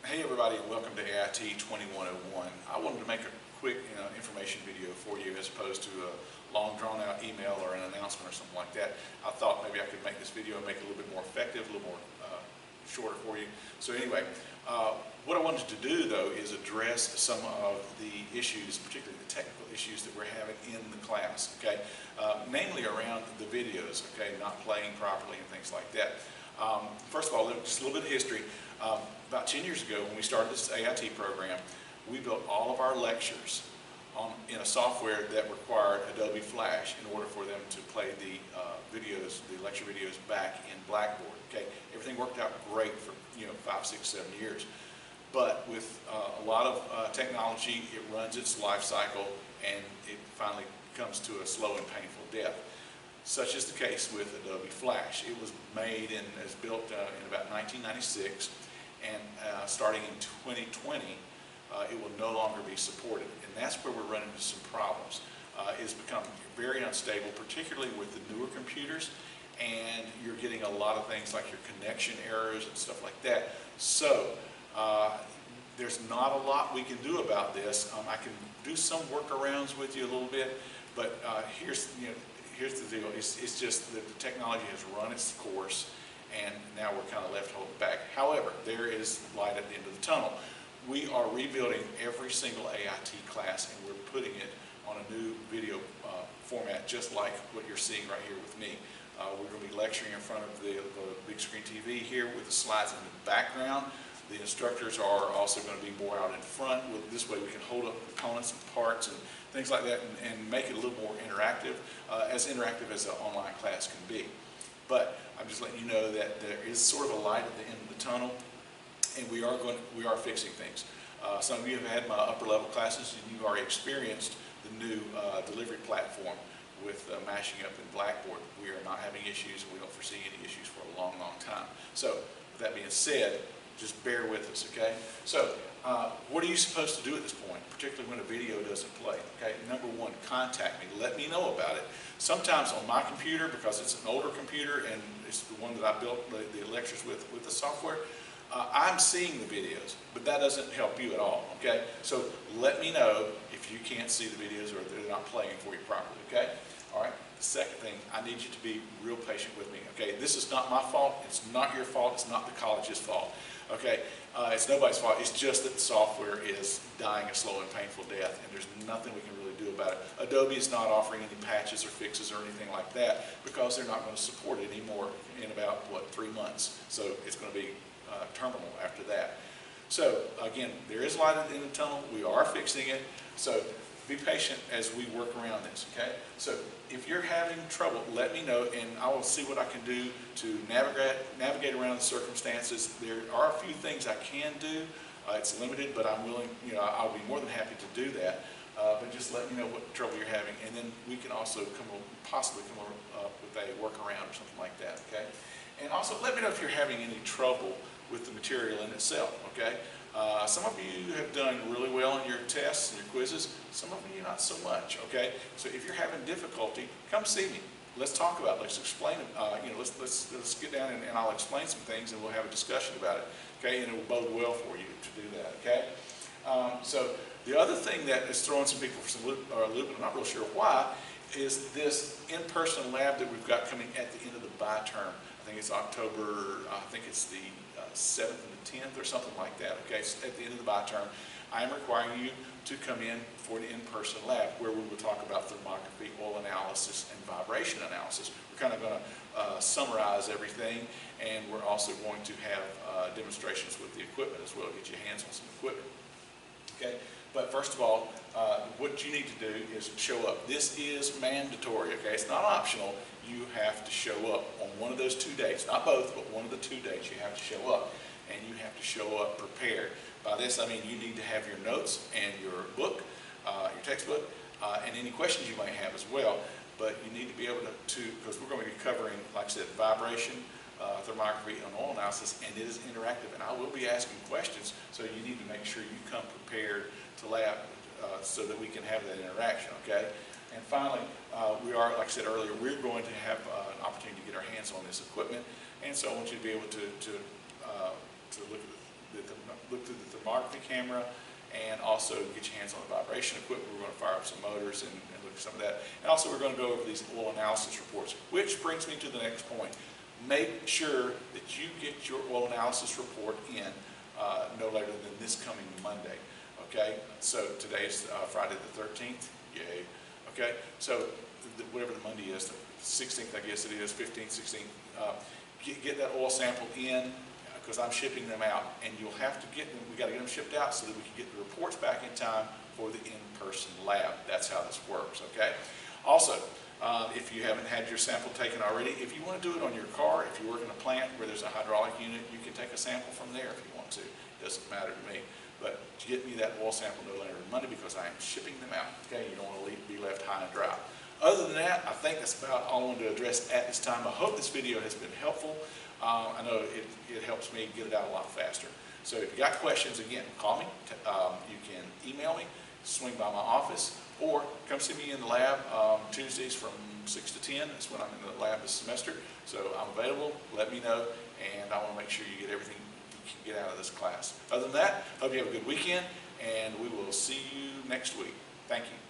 Hey everybody, and welcome to AIT 2101. I wanted to make a quick information video for you as opposed to a long drawn out email or an announcement or something like that. I thought maybe I could make this video and make it a little bit more effective, a little more shorter for you. So anyway, what I wanted to do though is address some of the issues, particularly the technical issues that we're having in the class, okay? Namely around the videos, okay, not playing properly and things like that. First of all, just a little bit of history. About 10 years ago, when we started this AIT program, we built all of our lectures in a software that required Adobe Flash in order for them to play the lecture videos back in Blackboard. Okay, everything worked out great for 5, 6, 7 years. But with a lot of technology, it runs its life cycle and it finally comes to a slow and painful death. Such is the case with Adobe Flash. It was made and is built in about 1996, and starting in 2020, it will no longer be supported. And that's where we're running into some problems. It's become very unstable, particularly with the newer computers, and you're getting a lot of things like your connection errors and stuff like that. So there's not a lot we can do about this. I can do some workarounds with you a little bit, but here's the deal. It's just that the technology has run its course, and now we're kind of left holding back. However, there is light at the end of the tunnel. We are rebuilding every single AIT class, and we're putting it on a new video format, just like what you're seeing right here with me. We're going to be lecturing in front of the big screen TV here with the slides in the background. The instructors are also going to be more out in front. This way we can hold up components and parts and things like that and make it a little more interactive as an online class can be. But I'm just letting you know that there is sort of a light at the end of the tunnel, and we are fixing things. Some of you have had my upper level classes, and you've already experienced the new delivery platform with mashing up in Blackboard. We are not having issues, and we don't foresee any issues for a long, long time. So with that being said, just bear with us, okay? So what are you supposed to do at this point, particularly when a video doesn't play? Okay, number one, contact me. Let me know about it. Sometimes on my computer, because it's an older computer and it's the one that I built the lectures with the software, I'm seeing the videos, but that doesn't help you at all, okay? So let me know if you can't see the videos or they're not playing for you properly, okay? All right, the second thing, I need you to be real patient with me, okay? This is not my fault, it's not your fault, it's not the college's fault, okay? It's nobody's fault, it's just that the software is dying a slow and painful death, and there's nothing we can really do about it. Adobe is not offering any patches or fixes or anything like that because they're not going to support it anymore in about, 3 months. So it's going to be terminal after that. So again, there is light at the end of the tunnel. We are fixing it. So be patient as we work around this, okay? So if you're having trouble, let me know, and I will see what I can do to navigate around the circumstances. There are a few things I can do. It's limited, but I'm willing, I'll be more than happy to do that. But just let me know what trouble you're having, and then we can also possibly come up with a workaround or something like that, okay? And also let me know if you're having any trouble with the material in itself, okay? Some of you have done really well in your tests and your quizzes. Some of you not so much, okay? So if you're having difficulty, come see me. Let's talk about it. Let's explain it. Let's get down and I'll explain some things and we'll have a discussion about it, okay? And it will bode well for you to do that, okay? So the other thing that is throwing some people for some loop, and I'm not real sure why, is this in-person lab that we've got coming at the end of the bi-term. I think it's October, I think it's the 7th and the 10th or something like that, okay? So at the end of the bi-term, I am requiring you to come in for an in-person lab where we will talk about thermography, oil analysis, and vibration analysis. We're kind of going to summarize everything, and we're also going to have demonstrations with the equipment as well, get your hands on some equipment, okay? But first of all, what you need to do is show up. This is mandatory, okay? It's not optional. You have to show up on one of those 2 days. Not both, but one of the 2 days you have to show up. And you have to show up prepared. By this, I mean you need to have your notes and your book, your textbook, and any questions you might have as well. But you need to be able to because we're going to be covering, like I said, vibration, thermography, and oil analysis, and it is interactive. And I will be asking questions, so you need to make sure you come prepared to lab so that we can have that interaction, okay? And finally, we are, like I said earlier, we're going to have an opportunity to get our hands on this equipment, and so I want you to be able to look through thermography camera, and also get your hands on the vibration equipment. We're going to fire up some motors and look at some of that. And also we're going to go over these oil analysis reports, which brings me to the next point. Make sure that you get your oil analysis report in no later than this coming Monday. Okay, so today's Friday the 13th. Yay. Okay, so whatever the Monday is, the 16th, I guess it is, 15th, 16th. Get that oil sample in, because I'm shipping them out, and you'll have to get them. We got to get them shipped out so that we can get the reports back in time for the in-person lab. That's how this works. Okay. Also, if you haven't had your sample taken already, if you want to do it on your car, if you work in a plant where there's a hydraulic unit, you can take a sample from there if you want to. It doesn't matter to me. But get me that oil sample no later than Monday, because I am shipping them out. Okay, you don't want to be left high and dry. Other than that, I think that's about all I wanted to address at this time. I hope this video has been helpful. I know it helps me get it out a lot faster. So if you got questions, again, call me. You can email me, swing by my office, or come see me in the lab Tuesdays from 6 to 10. That's when I'm in the lab this semester. So I'm available. Let me know, and I want to make sure you get everything you can get out of this class. Other than that, hope you have a good weekend, and we will see you next week. Thank you.